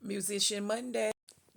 Musician Monday,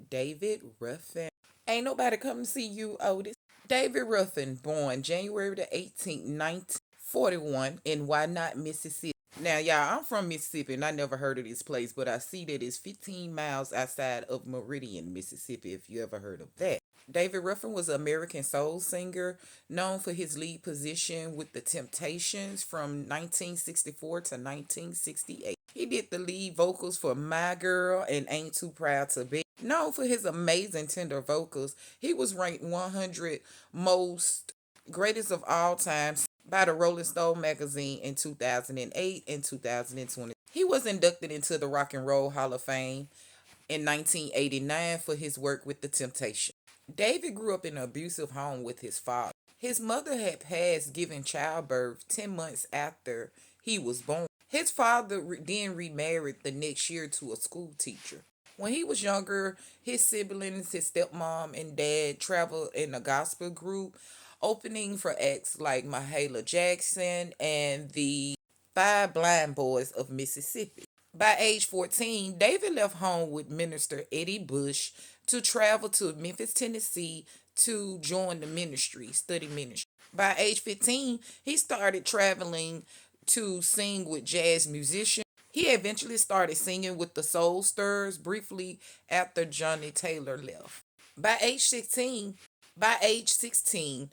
David Ruffin. Ain't nobody come to see you, Otis. David Ruffin, born January the 18th, 1941 in Why Not, Mississippi. Now, y'all, I'm from Mississippi and I never heard of this place, but I see that it's 15 miles outside of Meridian, Mississippi, if you ever heard of that. David Ruffin was an American soul singer known for his lead position with the Temptations from 1964 to 1968. He did the lead vocals for My Girl and Ain't Too Proud to Be. Known for his amazing tender vocals, he was ranked 100 most greatest of all time by the Rolling Stone magazine in 2008 and 2020. He was inducted into the Rock and Roll Hall of Fame in 1989 for his work with the Temptations. David grew up in an abusive home with his father. His mother had passed giving childbirth 10 months after he was born. His father then remarried the next year to a school teacher. When he was younger, his siblings, his stepmom, and dad traveled in a gospel group, opening for acts like Mahalia Jackson and the Five Blind Boys of Mississippi. By age 14, David left home with minister Eddie Bush to travel to Memphis, Tennessee to join the ministry, study ministry. By age 15, he started traveling to sing with jazz musicians. He eventually started singing with the Soul Stirrers briefly after Johnny Taylor left. By age 16, by age 16,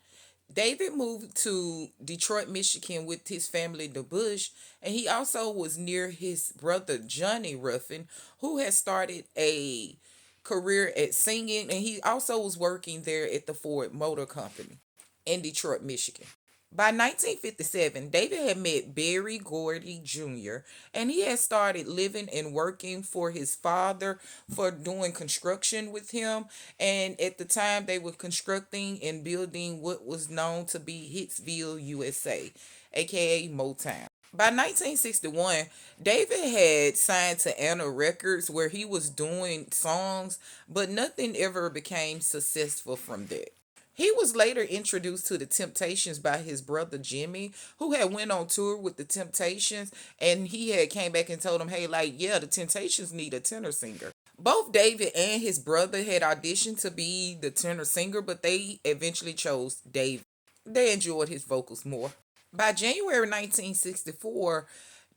David moved to Detroit, Michigan with his family, the Bush, and he also was near his brother Johnny Ruffin, who had started a career at singing, and he also was working there at the Ford Motor Company in Detroit, Michigan. By 1957, David had met Berry Gordy Jr., and he had started living and working for his father for doing construction with him. And at the time, they were constructing and building what was known to be Hitsville, USA, aka Motown. By 1961, David had signed to Anna Records where he was doing songs, but nothing ever became successful from that. He was later introduced to the Temptations by his brother Jimmy, who had went on tour with the Temptations, and he had came back and told him, "Hey, like, yeah, the Temptations need a tenor singer." Both David and his brother had auditioned to be the tenor singer, but they eventually chose David. They enjoyed his vocals more. By January 1964,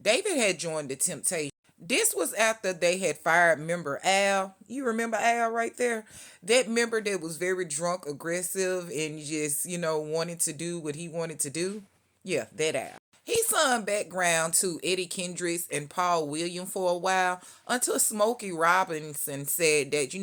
David had joined the Temptations. This was after they had fired member Al. You remember Al right there? That member that was very drunk, aggressive, and just, wanted to do what he wanted to do. Yeah, that Al. He sung background to Eddie Kendricks and Paul Williams for a while until Smokey Robinson said that,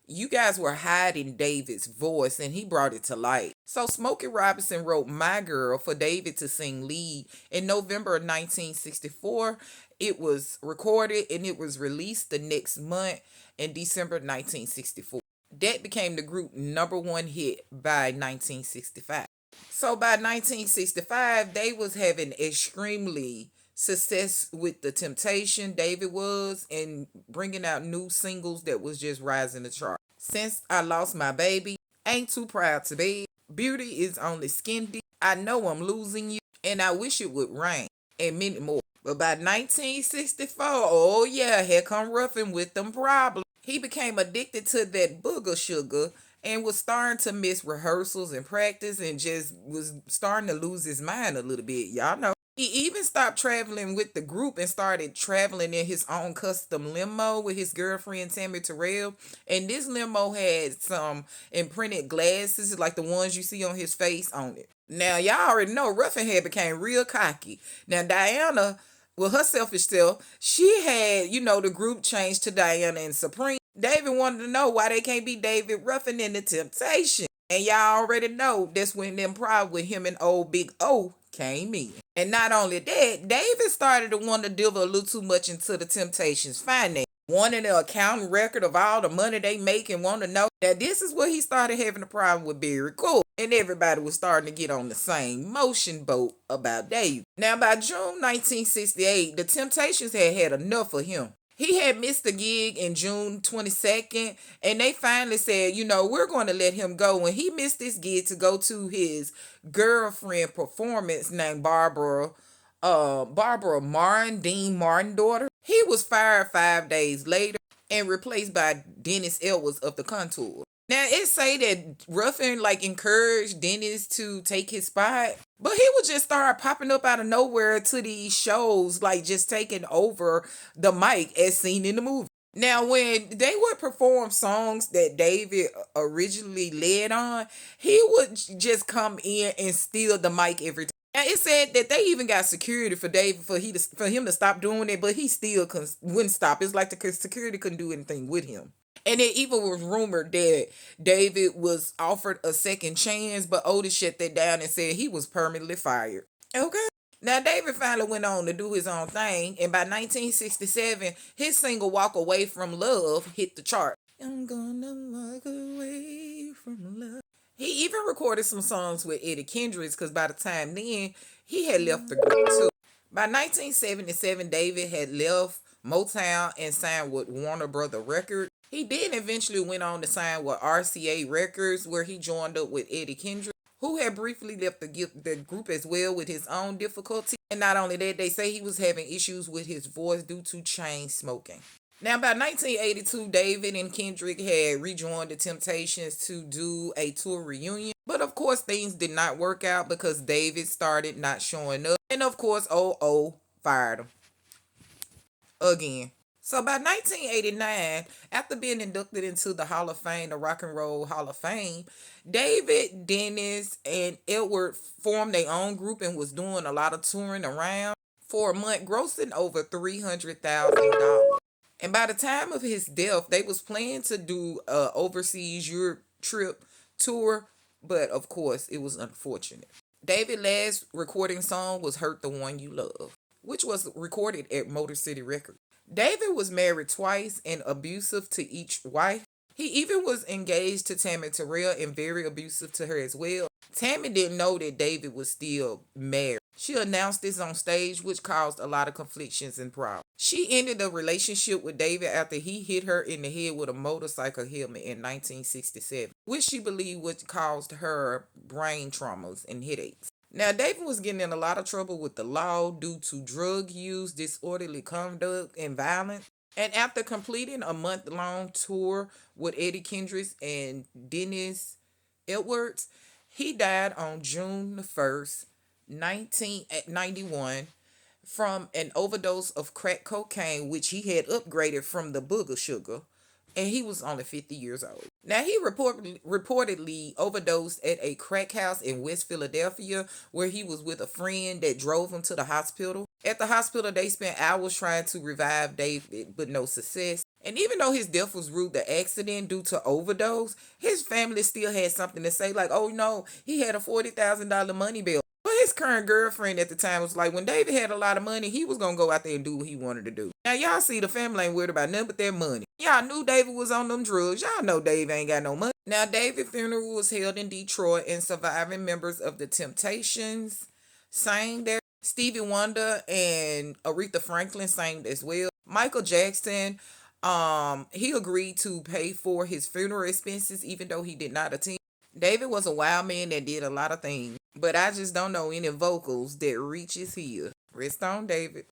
you guys were hiding David's voice and he brought it to light. So Smokey Robinson wrote My Girl for David to sing lead. In November of 1964, it was recorded and it was released the next month in December 1964. That became the group number one hit by 1965. So by 1965, they was having extremely success with the Temptation. David was and bringing out new singles that was just rising the chart. Since I Lost My Baby, Ain't Too Proud to Be, Beauty is Only Skin Deep, I Know I'm Losing You, and I Wish It Would Rain, and many more. But by 1964, oh yeah, here come Ruffin with them problems. He became addicted to that booger sugar and was starting to miss rehearsals and practice and just was starting to lose his mind a little bit. Y'all know. He even stopped traveling with the group and started traveling in his own custom limo with his girlfriend Tammy Terrell. And this limo had some imprinted glasses like the ones you see on his face on it. Now y'all already know Ruffin had became real cocky. Now Diana, with her selfish self, she had, the group changed to Diana and Supreme. David wanted to know why they can't be David Ruffin in the Temptation. And y'all already know that's when them problems with him and old Big O came in. And not only that, David started to want to delve a little too much into the Temptations' finance. Wanting the accounting record of all the money they make and want to know that this is where he started having a problem with Barry Cool. And everybody was starting to get on the same motion boat about David. Now by June 1968, the Temptations had had enough of him. He had missed a gig in June 22nd, and they finally said, we're going to let him go. When he missed this gig to go to his girlfriend performance named Barbara Martin, Dean Martin daughter, he was fired 5 days later. and replaced by Dennis Edwards of the Contour. Now it say that Ruffin like encouraged Dennis to take his spot, but he would just start popping up out of nowhere to these shows, like just taking over the mic as seen in the movie. Now, when they would perform songs that David originally led on, he would just come in and steal the mic every time. Now, it said that they even got security for David for him to stop doing it, but he still wouldn't stop. It's like the security couldn't do anything with him. And it even was rumored that David was offered a second chance, but Otis shut that down and said he was permanently fired. Okay. Now, David finally went on to do his own thing, and by 1967, his single Walk Away from Love hit the chart. I'm gonna walk away from love. He even recorded some songs with Eddie Kendricks because by the time then, he had left the group too. By 1977, David had left Motown and signed with Warner Brother Records. He then eventually went on to sign with RCA Records, where he joined up with Eddie Kendricks, who had briefly left the group as well with his own difficulty. And not only that, they say he was having issues with his voice due to chain smoking. Now, by 1982, David and Kendrick had rejoined the Temptations to do a tour reunion. But of course, things did not work out because David started not showing up. And of course, fired him again. So by 1989, after being inducted into the Hall of Fame, the Rock and Roll Hall of Fame, David, Dennis, and Edward formed their own group and was doing a lot of touring around for a month, grossing over $300,000. And by the time of his death, they was planning to do a overseas Europe trip tour, but of course, it was unfortunate. David's last recording song was Hurt the One You Love, which was recorded at Motor City Records. David was married twice and abusive to each wife. He even was engaged to Tammy Terrell and very abusive to her as well. Tammy didn't know that David was still married. She announced this on stage, which caused a lot of conflictions and problems. She ended a relationship with David after he hit her in the head with a motorcycle helmet in 1967, which she believed would caused her brain traumas and headaches. Now, David was getting in a lot of trouble with the law due to drug use, disorderly conduct, and violence. And after completing a month-long tour with Eddie Kendricks and Dennis Edwards, he died on June the 1st, 1991 from an overdose of crack cocaine, which he had upgraded from the booger sugar, and he was only 50 years old. Now, he reportedly overdosed at a crack house in West Philadelphia, where he was with a friend that drove him to the hospital. At the hospital, they spent hours trying to revive David, but no success. And even though his death was ruled an accident due to overdose, his family still had something to say, like, oh no, he had a $40,000 money bill. But his current girlfriend at the time was like, when David had a lot of money, he was going to go out there and do what he wanted to do. Now, y'all see the family ain't worried about nothing but their money. Y'all knew David was on them drugs. Y'all know David ain't got no money. Now, David's funeral was held in Detroit, and surviving members of the Temptations sang there. Stevie Wonder and Aretha Franklin sang as well. Michael Jackson, he agreed to pay for his funeral expenses, even though he did not attend. David was a wild man that did a lot of things, but I just don't know any vocals that reaches here. Rest on, David.